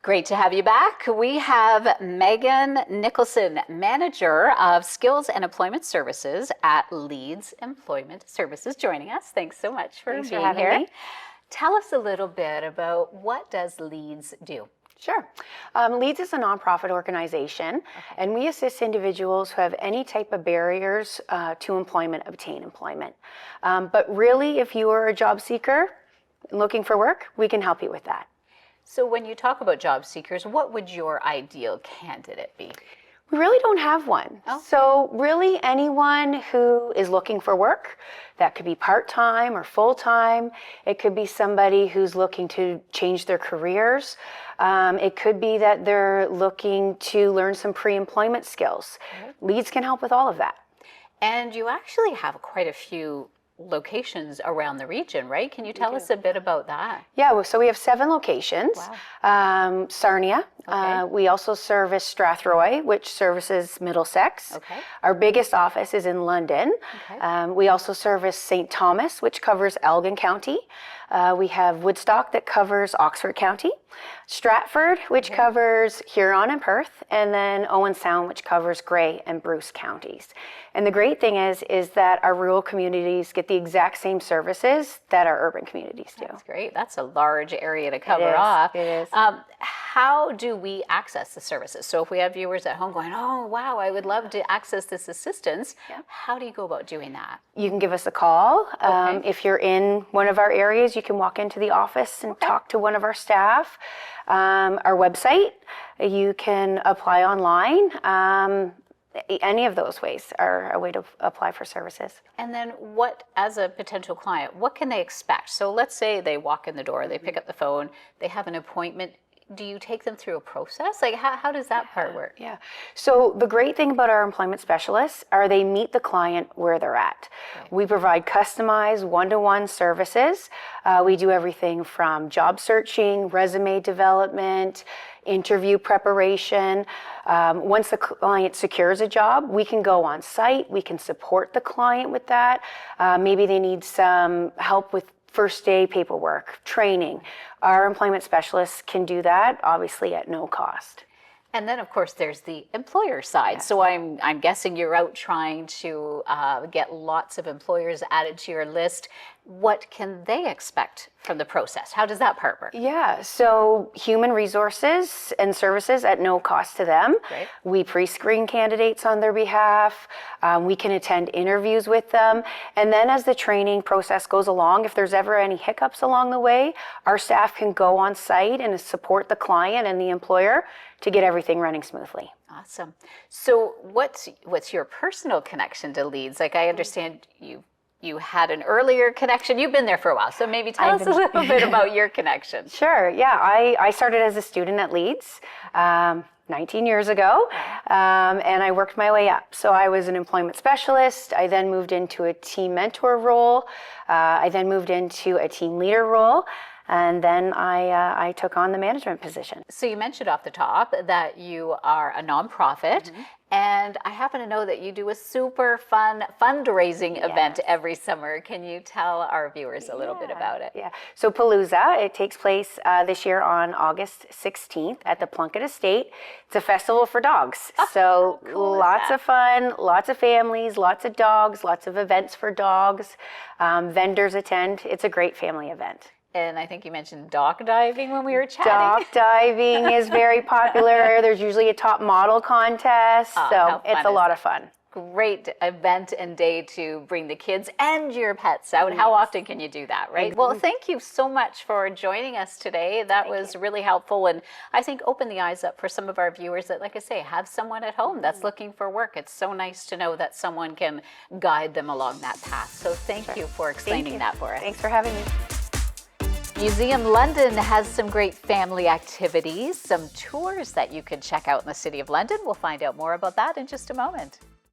Great to have you back. We have Megan Nicholson, Manager of Skills and Employment Services at Leeds Employment Services, joining us. Thanks so much for being here. Me. Tell us a little bit about what does Leeds do? Sure. Leeds is a nonprofit organization, and we assist individuals who have any type of barriers to employment obtain employment. But really, if you are a job seeker looking for work, we can help you with that. So when you talk about job seekers, what would your ideal candidate be? We really don't have one. Oh. So really anyone who is looking for work, that could be part-time or full-time. It could be somebody who's looking to change their careers. It could be that they're looking to learn some pre-employment skills. Leeds can help with all of that. And you actually have quite a few locations around the region, right? Can you tell us a bit about that? Yeah, well, so we have 7 locations. Wow. Sarnia. We also service Strathroy, which services Middlesex. Our biggest office is in London. We also service St. Thomas, which covers Elgin County. We have Woodstock that covers Oxford County, Stratford, which covers Huron and Perth, and then Owen Sound, which covers Grey and Bruce counties. And the great thing is that our rural communities get the exact same services that our urban communities do. That's great. That's a large area to cover off. It is. How do we access the services? So if we have viewers at home going, oh, wow, I would love to access this assistance, how do you go about doing that? You can give us a call. If you're in one of our areas, you can walk into the office and talk to one of our staff. Our website, you can apply online. Any of those ways are a way to apply for services. And then what, as a potential client, what can they expect? So let's say they walk in the door, they pick up the phone, they have an appointment. Do you take them through a process? Like how does that part work? Yeah. So the great thing about our employment specialists are they meet the client where they're at. We provide customized one-to-one services. We do everything from job searching, resume development, interview preparation. Once the client secures a job, we can go on site. We can support the client with that. Maybe they need some help with first day paperwork, training. Our employment specialists can do that, obviously at no cost. And then, of course, there's the employer side. So I'm guessing you're out trying to get lots of employers added to your list. What can they expect from the process? How does that part work? Yeah, so human resources and services at no cost to them. We pre-screen candidates on their behalf. We can attend interviews with them. And then as the training process goes along, if there's ever any hiccups along the way, our staff can go on site and support the client and the employer to get everything running smoothly. Awesome. So what's your personal connection to Leeds? Like I understand you had an earlier connection. You've been there for a while, so maybe tell us a little bit about your connection. Sure, yeah. I started as a student at Leeds 19 years ago, and I worked my way up. So I was an employment specialist. I then moved into a team mentor role. I then moved into a team leader role. And then I took on the management position. So you mentioned off the top that you are a nonprofit, and I happen to know that you do a super fun fundraising event every summer. Can you tell our viewers a little bit about it? Yeah, so Palooza, it takes place this year on August 16th at the Plunkett Estate. It's a festival for dogs. So cool lots of fun, lots of families, lots of dogs, lots of events for dogs. Vendors attend. It's a great family event. And I think you mentioned dock diving when we were chatting. Dock diving is very popular. There's usually a top model contest, so it's a lot of fun. Great event and day to bring the kids and your pets out. How often can you do that, right? Well, thank you so much for joining us today. That was really helpful, and I think opened the eyes up for some of our viewers that, like I say, have someone at home that's looking for work. It's so nice to know that someone can guide them along that path. So thank you for explaining that for us. Thanks for having me. Museum London has some great family activities, some tours that you can check out in the City of London. We'll find out more about that in just a moment.